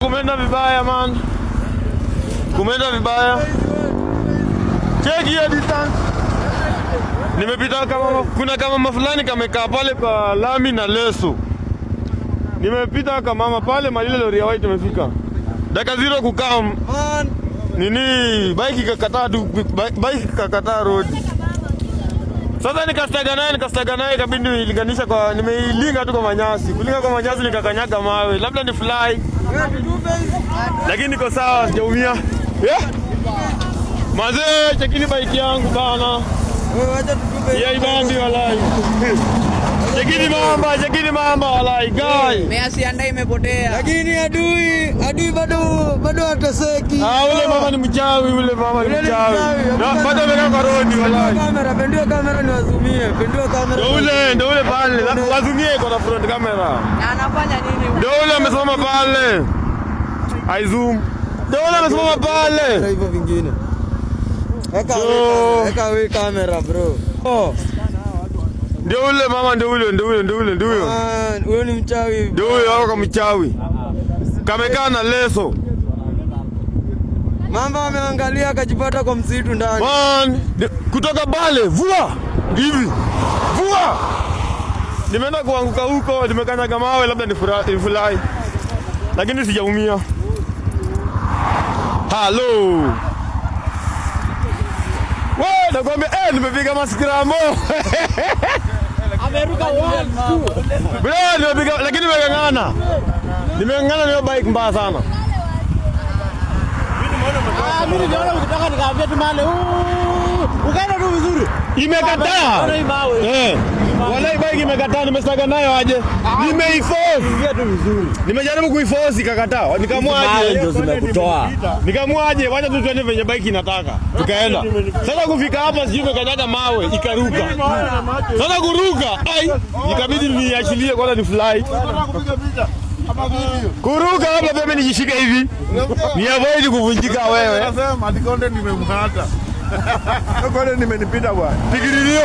Kumenda vibaya man. Kumenda vibaya. Check your distance. Nimepita kuna kama mama fulani kamekaa pale kwa lami na leso. Nimepita kama mama pale malile lori ya white imefika. Dakika 0 kukaa man. Nini bike ikakataa road. Sasa nikastaga naye kabindi nilinganisha kwa nimeilinga tu kwa manyasi. Kulinga kwa manyasi nikakanyaga mawe. Labda ni fly. Lakini niko sawa sijaumia. Mazee chekini bike yangu bana. Yeye ibambi walai. Chekini mamba walai guy. Measi anda imepotea. Lakini adui bado ataseki. Ule mama ni mchawi, ule mama ni mchawi. Na bado ameka kwa road walai. Pendua kamera niwazumie. Ndio ule pale, wazumie kwa front camera. Na anafanya nini? Ndio ule amesimama pale. I zoom. Ndio ule amesimama pale. Hivyo vingine. Eka we kamera bro. Ndio ule mama, ndio ule. Huyo ni mchawi. Ndio huyo wako mchawi. Kamekaa na leso. Mamba ameangalia akajipata kwa msitu ndani. Man, kutoka pale vua hivi. Vua. Nimeenda kuanguka huko, nimekanyaga mawe labda ni fly. Lakini sijaumia. Hello. Wewe nakwambia nimepiga maskrambo. Ameruka 1 2. Bro, nimepiga lakini nimeng'ang'ana. Nimeng'ang'ana na bike mbaya sana. Mimi niliona ukitaka nikaambia tu male. Ukaenda tu vizuri. Imekataa. Walai bike imekataa, nimestaga nayo aje. Nimeiforce tu vizuri. Nimejaribu kuiforce ikakataa. Nikamwaje ndio zimekutoa. Nikamwaje, wacha tu tuende venye bike inataka. Tukaenda. Sasa kufika hapa sijui imekanyaga mawe ikaruka. Sasa kuruka, ikabidi niachilie kwanza ni fly. Kuruka hapa mimi nijishike hivi. Ni avoid kuvunjika wewe. Nasema adikonde nimemhata. Konde nimenipita bwana. Pigirilio.